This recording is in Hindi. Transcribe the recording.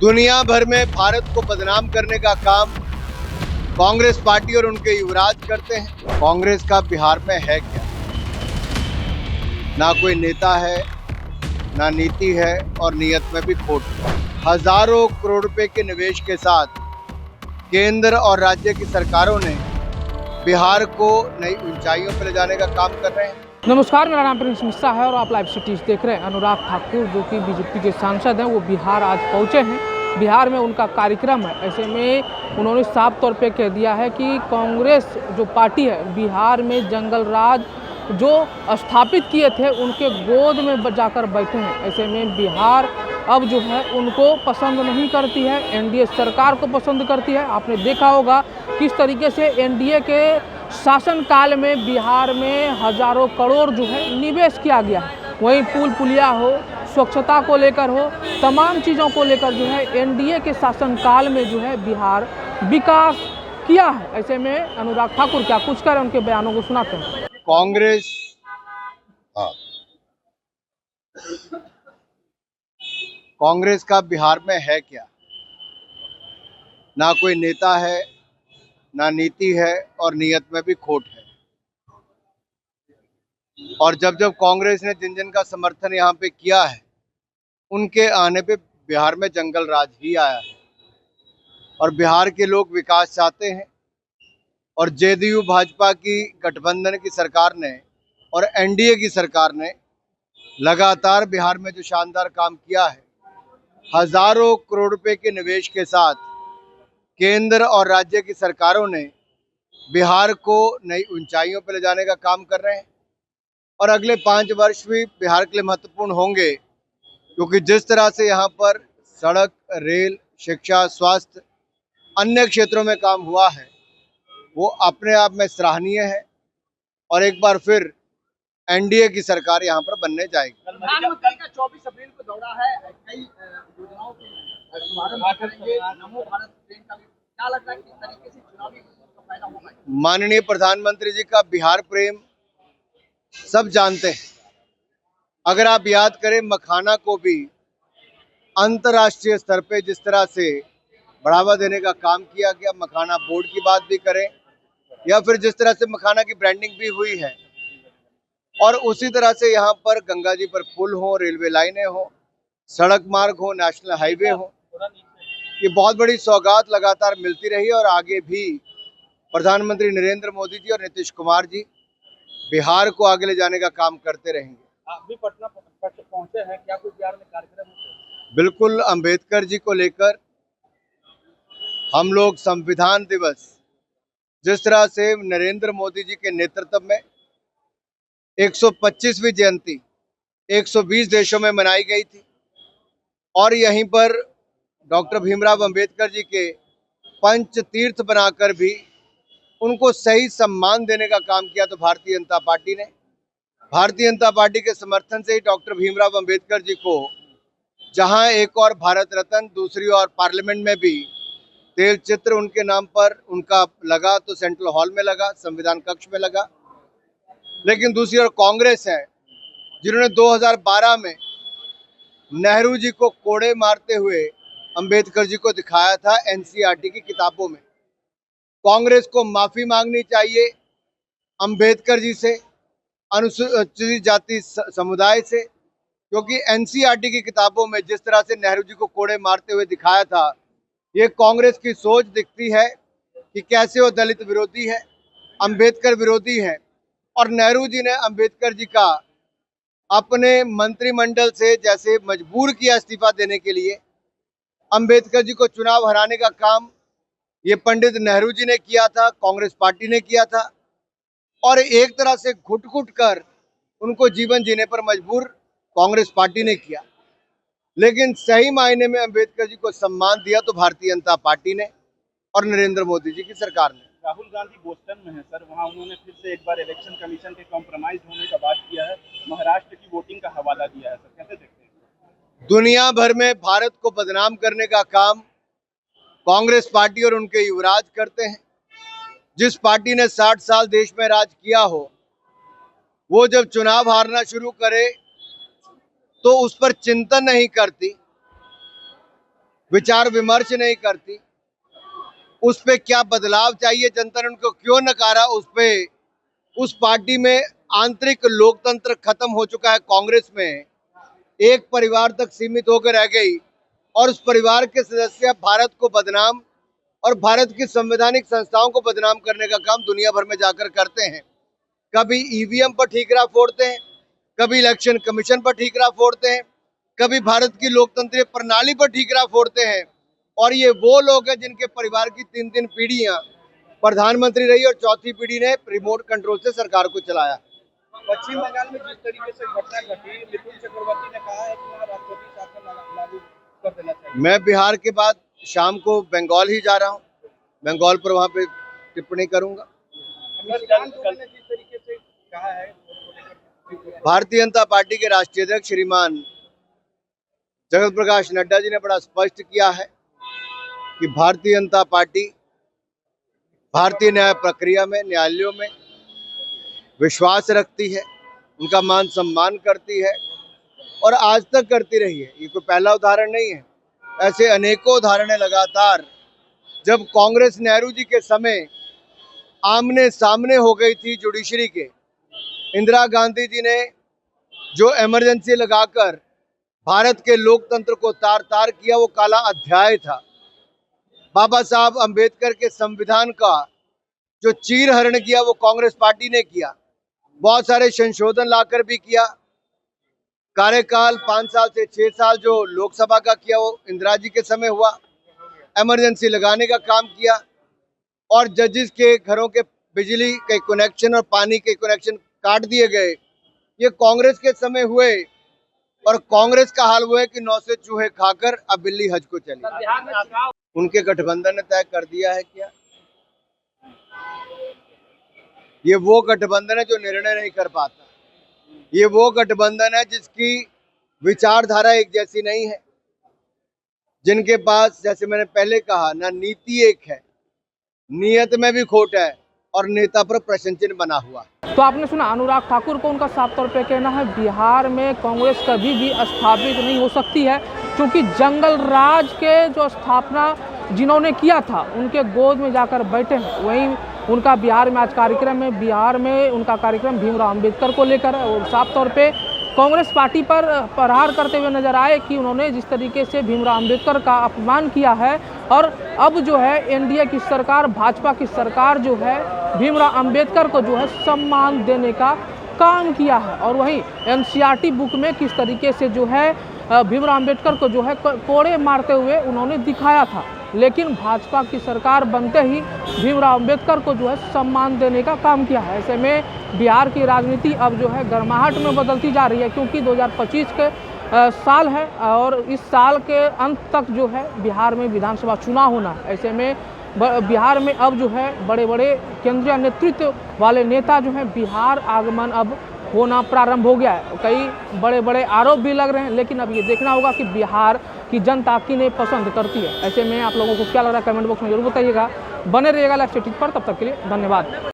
दुनिया भर में भारत को बदनाम करने का काम कांग्रेस पार्टी और उनके युवराज करते हैं। कांग्रेस का बिहार में है क्या? ना कोई नेता है, ना नीति है और नीयत में भी खोट है। हजारों करोड़ रुपए के निवेश के साथ केंद्र और राज्य की सरकारों ने बिहार को नई ऊंचाइयों पर ले जाने का काम कर रहे हैं। नमस्कार, मेरा नाम प्रिंस मिश्रा है और आप लाइव सिटीज देख रहे हैं। अनुराग ठाकुर जो कि बीजेपी के सांसद हैं, वो बिहार आज पहुंचे हैं। बिहार में उनका कार्यक्रम है। ऐसे में उन्होंने साफ तौर पे कह दिया है कि कांग्रेस जो पार्टी है बिहार में जंगल राज जो स्थापित किए थे उनके गोद में जाकर बैठे हैं। ऐसे में बिहार अब जो है उनको पसंद नहीं करती है, एनडीए सरकार को पसंद करती है। आपने देखा होगा किस तरीके से एनडीए के शासनकाल में बिहार में हजारों करोड़ जो है निवेश किया गया है। वहीं पुल पुलिया हो, स्वच्छता को लेकर हो, तमाम चीज़ों को लेकर जो है एनडीए के शासनकाल में जो है बिहार विकास किया है। ऐसे में अनुराग ठाकुर क्या कुछ करें, उनके बयानों को सुनाते हैं। कांग्रेस का बिहार में है क्या? ना कोई नेता है, ना नीति है और नीयत में भी खोट है। और जब जब कांग्रेस ने जिन जिन का समर्थन यहाँ पे किया है, उनके आने पे बिहार में जंगल राज ही आया है। और बिहार के लोग विकास चाहते हैं और जेडीयू भाजपा की गठबंधन की सरकार ने और एनडीए की सरकार ने लगातार बिहार में जो शानदार काम किया है, हजारों करोड़ रुपए के निवेश के साथ केंद्र और राज्य की सरकारों ने बिहार को नई ऊंचाइयों पर ले जाने का काम कर रहे हैं। और अगले 5 वर्ष भी बिहार के लिए महत्वपूर्ण होंगे, क्योंकि जिस तरह से यहाँ पर सड़क, रेल, शिक्षा, स्वास्थ्य, अन्य क्षेत्रों में काम हुआ है, वो अपने आप में सराहनीय है। और एक बार फिर एनडीए की सरकार यहाँ पर बनने जाएगी। प्रधानमंत्री का 24 अप्रैल को दौरा है, कई योजनाओं के शुभारंभ करेंगे, नमो भारत ट्रेन का भी। क्या लगता है किस तरीके से चुनावी फायदा होगा? माननीय प्रधानमंत्री जी का बिहार प्रेम सब जानते हैं। अगर आप याद करें, मखाना को भी अंतर्राष्ट्रीय स्तर पे जिस तरह से बढ़ावा देने का काम किया गया, मखाना बोर्ड की बात भी करें या फिर जिस तरह से मखाना की ब्रांडिंग भी हुई है, और उसी तरह से यहाँ पर गंगा जी पर पुल हो, रेलवे लाइनें हो, सड़क मार्ग हो, नेशनल हाईवे हो, ये बहुत बड़ी सौगात लगातार मिलती रही। और आगे भी प्रधानमंत्री नरेंद्र मोदी जी और नीतीश कुमार जी बिहार को आगे ले जाने का काम करते रहेंगे। आप भी पटना पहुंचे हैं, क्या कुछ बिहार में कार्यक्रम है? बिल्कुल, अंबेडकर जी को लेकर हम लोग संविधान दिवस जिस तरह से नरेंद्र मोदी जी के नेतृत्व में 125वीं जयंती 120 देशों में मनाई गई थी, और यहीं पर डॉक्टर भीमराव अंबेडकर जी के पंच तीर्थ बनाकर भी उनको सही सम्मान देने का काम किया। तो भारतीय जनता पार्टी ने, भारतीय जनता पार्टी के समर्थन से ही डॉक्टर भीमराव अंबेडकर जी को जहां एक और भारत रत्न, दूसरी ओर पार्लियामेंट में भी तेल चित्र उनके नाम पर उनका लगा, तो सेंट्रल हॉल में लगा, संविधान कक्ष में लगा। लेकिन दूसरी ओर कांग्रेस है, जिन्होंने 2012 में नेहरू जी को कोड़े मारते हुए अंबेडकर जी को दिखाया था एनसीईआरटी की किताबों में। कांग्रेस को माफी मांगनी चाहिए अंबेडकर जी से, अनुसूचित जाति समुदाय से, क्योंकि एनसीईआरटी की किताबों में जिस तरह से नेहरू जी को कोड़े मारते हुए दिखाया था, ये कांग्रेस की सोच दिखती है कि कैसे वो दलित विरोधी है, अंबेडकर विरोधी है। और नेहरू जी ने अंबेडकर जी का अपने मंत्रिमंडल से जैसे मजबूर किया इस्तीफा देने के लिए, अंबेडकर जी को चुनाव हराने का काम ये पंडित नेहरू जी ने किया था, कांग्रेस पार्टी ने किया था। और एक तरह से घुट घुट कर उनको जीवन जीने पर मजबूर कांग्रेस पार्टी ने किया। लेकिन सही मायने में अंबेडकर जी को सम्मान दिया तो भारतीय जनता पार्टी ने और नरेंद्र मोदी जी की सरकार ने। राहुल गांधी बोस्टन में है सर, वहां उन्होंने फिर से एक बार इलेक्शन कमीशन के कॉम्प्रोमाइज होने का बात किया है, महाराष्ट्र की वोटिंग का हवाला दिया है सर, कैसे देखते हैं? दुनिया भर में भारत को बदनाम करने का काम कांग्रेस पार्टी और उनके युवराज करते हैं। जिस पार्टी ने 60 साल देश में राज किया हो, वो जब चुनाव हारना शुरू करे तो उस पर चिंतन नहीं करती, विचार विमर्श नहीं करती, उस पे क्या बदलाव चाहिए, जनता ने उनको क्यों नकारा, उस पार्टी में आंतरिक लोकतंत्र खत्म हो चुका है। कांग्रेस में एक परिवार तक सीमित होकर रह गई और उस परिवार के सदस्य भारत को बदनाम और भारत की संवैधानिक संस्थाओं को बदनाम करने का काम दुनिया भर में जाकर करते हैं। कभी ईवीएम पर ठीकरा फोड़ते हैं, कभी इलेक्शन कमीशन पर ठीकरा फोड़ते हैं, कभी भारत की लोकतंत्रीय प्रणाली पर ठीकरा फोड़ते हैं। और ये वो लोग हैं जिनके परिवार की 3 पीढ़ियां प्रधानमंत्री रही और चौथी पीढ़ी ने रिमोट कंट्रोल से सरकार को चलाया। पश्चिम बंगाल में जिस तरीके से घटना घटी, मिथुन चक्रवर्ती ने कहा है कि वहाँ राष्ट्रपति शासन लागू कर देना चाहिए। मैं बिहार के बाद शाम को बंगाल ही जा रहा हूँ, बंगाल पर वहाँ पे टिप्पणी करूंगा। जिस तरीके से कहा है, भारतीय जनता पार्टी के राष्ट्रीय अध्यक्ष श्रीमान जगत प्रकाश नड्डा जी ने बड़ा स्पष्ट किया है कि भारतीय जनता पार्टी भारतीय न्याय प्रक्रिया में, न्यायालयों में विश्वास रखती है, उनका मान सम्मान करती है और आज तक करती रही है। ये कोई पहला उदाहरण नहीं है, ऐसे अनेकों उदाहरण है लगातार। जब कांग्रेस नेहरू जी के समय आमने सामने हो गई थी जुडिशरी के, इंदिरा गांधी जी ने जो इमरजेंसी लगाकर भारत के लोकतंत्र को तार तार किया, वो काला अध्याय था। बाबा साहब अंबेडकर के संविधान का जो चीरहरण किया वो कांग्रेस पार्टी ने किया, बहुत सारे संशोधन लाकर भी किया। कार्यकाल 5 साल से 6 साल जो लोकसभा का किया वो इंदिरा जी के समय हुआ। इमरजेंसी लगाने का काम किया और जजेस के घरों के बिजली के कनेक्शन और पानी के कनेक्शन काट दिए गए, ये कांग्रेस के समय हुए। और कांग्रेस का हाल वो है कि 9 से चूहे खाकर अब बिल्ली हज को चली। उनके गठबंधन ने तय कर दिया है क्या? ये वो गठबंधन है जो निर्णय नहीं कर पाता, ये वो गठबंधन है जिसकी विचारधारा एक जैसी नहीं है, जिनके पास, जैसे मैंने पहले कहा, ना नीति एक है, नियत में भी खोट है और नेता पर प्रश्न चिन्ह बना हुआ है। तो आपने सुना अनुराग ठाकुर को, उनका साफ तौर पे कहना है बिहार में कांग्रेस कभी भी स्थापित नहीं हो सकती है, क्योंकि जंगल राज के जो स्थापना जिन्होंने किया था उनके गोद में जाकर बैठे हैं। वहीं उनका बिहार में आज कार्यक्रम है, बिहार में उनका कार्यक्रम भीमराव अंबेडकर को लेकर है और साफ तौर पे कांग्रेस पार्टी पर प्रहार करते हुए नजर आए कि उन्होंने जिस तरीके से भीमराव अंबेडकर का अपमान किया है। और अब जो है एनडीए की सरकार, भाजपा की सरकार जो है भीमराव अंबेडकर को जो है सम्मान देने का काम किया है। और वहीं एनसीईआरटी बुक में किस तरीके से जो है भीमराव अंबेडकर को जो है कोड़े मारते हुए उन्होंने दिखाया था, लेकिन भाजपा की सरकार बनते ही भीमराव अंबेडकर को जो है सम्मान देने का काम किया है। ऐसे में बिहार की राजनीति अब जो है गर्माहट में बदलती जा रही है, क्योंकि 2025 के साल है और इस साल के अंत तक जो है बिहार में विधानसभा चुनाव होना है। ऐसे में बिहार में अब जो है बड़े बड़े केंद्रीय नेतृत्व वाले नेता जो है बिहार आगमन अब होना प्रारंभ हो गया है। कई बड़े बड़े आरोप भी लग रहे हैं, लेकिन अब ये देखना होगा कि बिहार की जनता किन्हें पसंद करती है। ऐसे में आप लोगों को क्या लग रहा है कमेंट बॉक्स में जरूर बताइएगा। बने रहिएगा लाइव स्ट्रीट पर, तब तक के लिए धन्यवाद।